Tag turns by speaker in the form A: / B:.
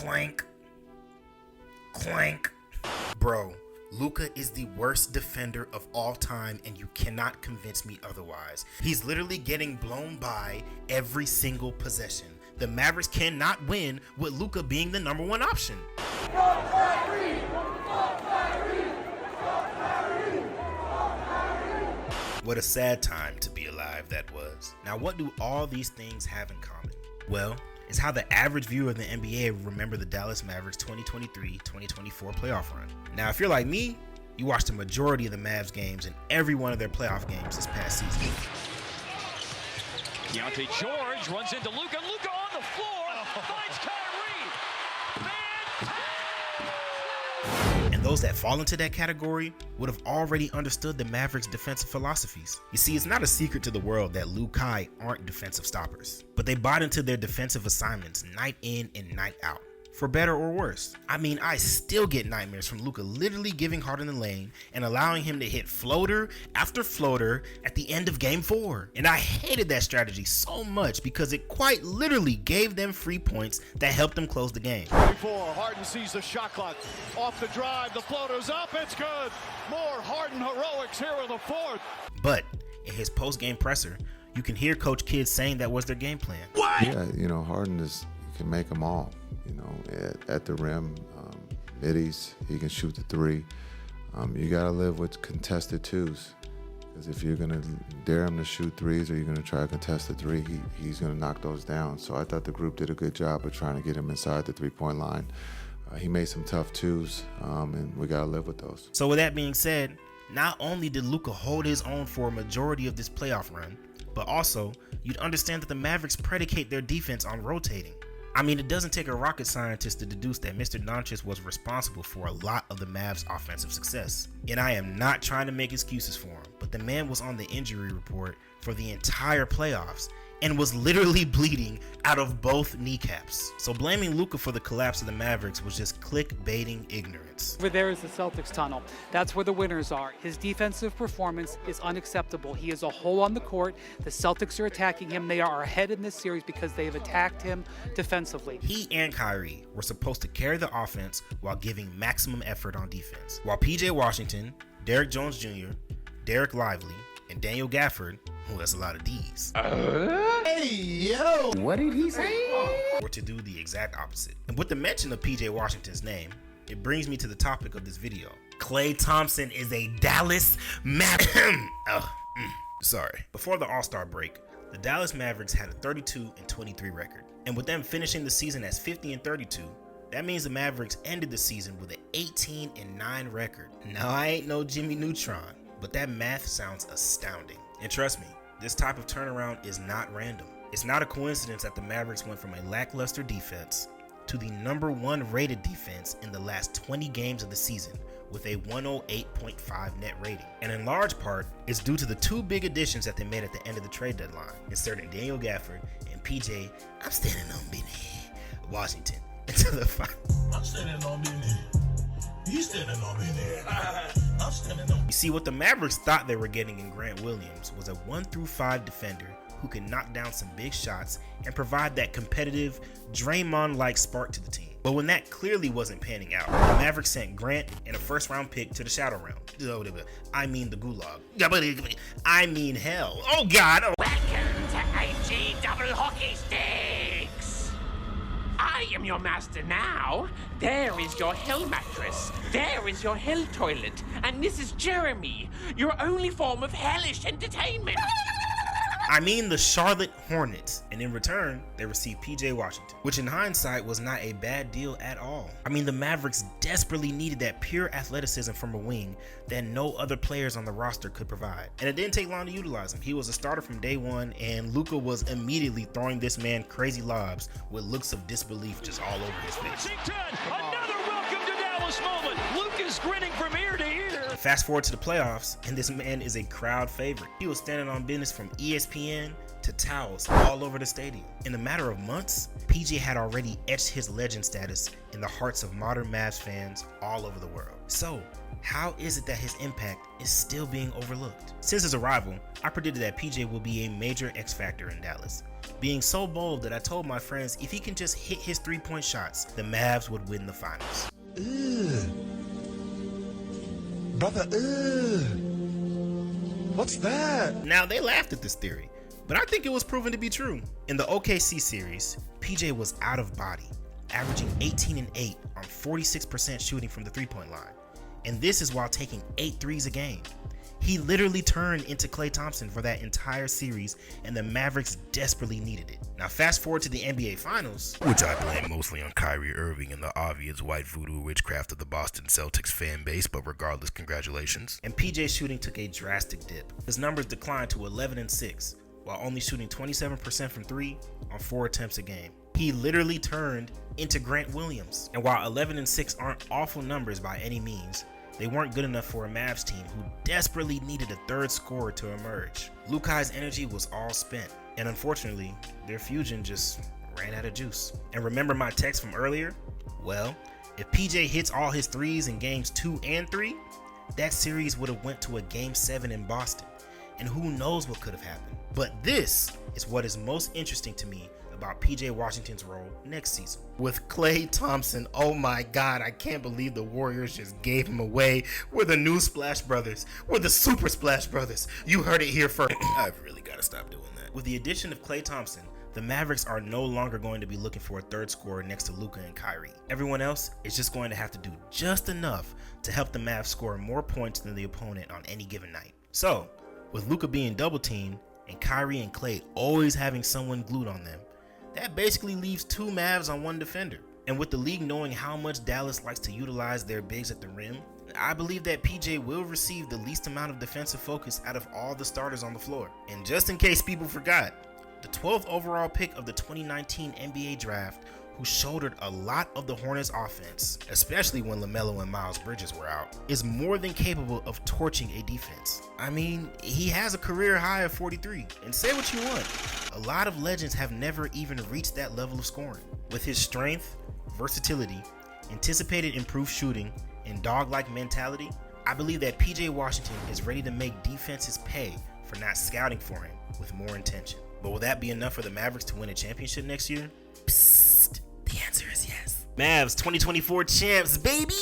A: Clank. Clank. Bro, Luka is the worst defender of all time, and you cannot convince me otherwise. He's literally getting blown by every single possession. The Mavericks cannot win with Luka being the number one option. What a sad time to be alive that was. Now, what do all these things have in common? Well, it's how the average viewer of the NBA will remember the Dallas Mavericks 2023-2024 playoff run. Now, if you're like me, you watched the majority of the Mavs games and every one of their playoff games this past season.
B: Deontay George runs into Luka. Luka on the floor, finds Kyrie.
A: And those that fall into that category would have already understood the Mavericks' defensive philosophies. You see, it's not a secret to the world that Lukai aren't defensive stoppers, but they bought into their defensive assignments night in and night out. For better or worse. I mean, I still get nightmares from Luka literally giving Harden the lane and allowing him to hit floater after floater at the end of game 4. And I hated that strategy so much because it quite literally gave them free points that helped them close the game.
C: Before Harden sees the shot clock. Off the drive, the floater's up, it's good. More Harden heroics here in the fourth.
A: But in his post-game presser, you can hear Coach Kidd saying that was their game plan.
D: What? Yeah, Harden can make them all. At the rim, middies, he can shoot the three. You got to live with contested twos, because if you're going to dare him to shoot threes or you're going to try to contest the three, he's going to knock those down. So I thought the group did a good job of trying to get him inside the three-point line. He made some tough twos, and we got to live with those.
A: So with that being said, not only did Luka hold his own for a majority of this playoff run, but also you'd understand that the Mavericks predicate their defense on rotating. I mean, it doesn't take a rocket scientist to deduce that Mr. Doncic was responsible for a lot of the Mavs' offensive success. And I am not trying to make excuses for him, but the man was on the injury report for the entire playoffs and was literally bleeding out of both kneecaps. So blaming Luka for the collapse of the Mavericks was just clickbaiting ignorance.
E: Over there is the Celtics tunnel. That's where the winners are. His defensive performance is unacceptable. He is a hole on the court. The Celtics are attacking him. They are ahead in this series because they have attacked him defensively.
A: He and Kyrie were supposed to carry the offense while giving maximum effort on defense. While PJ Washington, Derrick Jones Jr., Derek Lively, and Daniel Gafford, who has a lot of D's,
F: hey, yo, what did he say?
A: Were to do the exact opposite. And with the mention of PJ Washington's name, it brings me to the topic of this video. Klay Thompson is a Dallas Mavericks. Sorry. Before the All-Star break, the Dallas Mavericks had a 32-23 record. And with them finishing the season as 50-32, that means the Mavericks ended the season with an 18-9 record. Now, I ain't no Jimmy Neutron, but that math sounds astounding. And trust me, this type of turnaround is not random. It's not a coincidence that the Mavericks went from a lackluster defense to the #1 rated defense in the last 20 games of the season with a 108.5 net rating. And in large part, it's due to the two big additions that they made at the end of the trade deadline, inserting Daniel Gafford and PJ, I'm standing on business, Washington, into the final.
F: I'm standing on business. He's standing on business. I'm standing on.
A: You see, what the Mavericks thought they were getting in Grant Williams was a 1-5 defender who can knock down some big shots and provide that competitive, Draymond-like spark to the team. But when that clearly wasn't panning out, the Mavericks sent Grant and a first-round pick to the shadow round. I mean the gulag. I mean hell. Oh God. Oh.
G: Welcome to IG Double Hockey Sticks. I am your master now. There is your hell mattress. There is your hell toilet. And this is Jeremy, your only form of hellish entertainment.
A: I mean the Charlotte Hornets, and in return, they received PJ Washington, which in hindsight was not a bad deal at all. I mean, the Mavericks desperately needed that pure athleticism from a wing that no other players on the roster could provide. And it didn't take long to utilize him. He was a starter from day one, and Luka was immediately throwing this man crazy lobs with looks of disbelief just all over his face.
B: Another welcome to Dallas moment. Luka's grinning from ear to ear.
A: Fast forward to the playoffs, and this man is a crowd favorite. He was standing on business from ESPN to towels all over the stadium. In a matter of months, PJ had already etched his legend status in the hearts of modern Mavs fans all over the world. So, how is it that his impact is still being overlooked? Since his arrival, I predicted that PJ will be a major X factor in Dallas. being so bold that I told my friends if he can just hit his 3-point shots, the Mavs would win the finals.
F: Brother, what's that?
A: Now, they laughed at this theory, but I think it was proven to be true. In the OKC series, PJ was out of body, averaging 18 and 8 on 46% shooting from the 3-point line. And this is while taking 8 threes a game. He literally turned into Klay Thompson for that entire series, and the Mavericks desperately needed it. Now fast forward to the NBA Finals, which I blame mostly on Kyrie Irving and the obvious white voodoo witchcraft of the Boston Celtics fan base, but regardless, congratulations. And PJ's shooting took a drastic dip. His numbers declined to 11 and 6, while only shooting 27% from 3 on 4 attempts a game. He literally turned into Grant Williams. And while 11 and 6 aren't awful numbers by any means, they weren't good enough for a Mavs team who desperately needed a third scorer to emerge. Lukai's energy was all spent, and unfortunately, their fusion just ran out of juice. And remember my text from earlier? Well, if PJ hits all his threes in games 2 and 3, that series would have went to a game 7 in Boston, and who knows what could have happened. But this is what is most interesting to me about PJ Washington's role next season. With Klay Thompson, oh my God, I can't believe the Warriors just gave him away. We're the new Splash Brothers. We're the Super Splash Brothers. You heard it here first. I've really got to stop doing that. With the addition of Klay Thompson, the Mavericks are no longer going to be looking for a third scorer next to Luka and Kyrie. Everyone else is just going to have to do just enough to help the Mavs score more points than the opponent on any given night. So, with Luka being double teamed and Kyrie and Klay always having someone glued on them, that basically leaves 2 Mavs on 1 defender. And with the league knowing how much Dallas likes to utilize their bigs at the rim, I believe that PJ will receive the least amount of defensive focus out of all the starters on the floor. And just in case people forgot, the 12th overall pick of the 2019 NBA draft, who shouldered a lot of the Hornets' offense, especially when LaMelo and Miles Bridges were out, is more than capable of torching a defense. I mean, he has a career high of 43, and say what you want, a lot of legends have never even reached that level of scoring. With his strength, versatility, anticipated improved shooting, and dog-like mentality, I believe that PJ Washington is ready to make defenses pay for not scouting for him with more intention. But will that be enough for the Mavericks to win a championship next year? Psst, the answer is yes. Mavs 2024 champs, baby!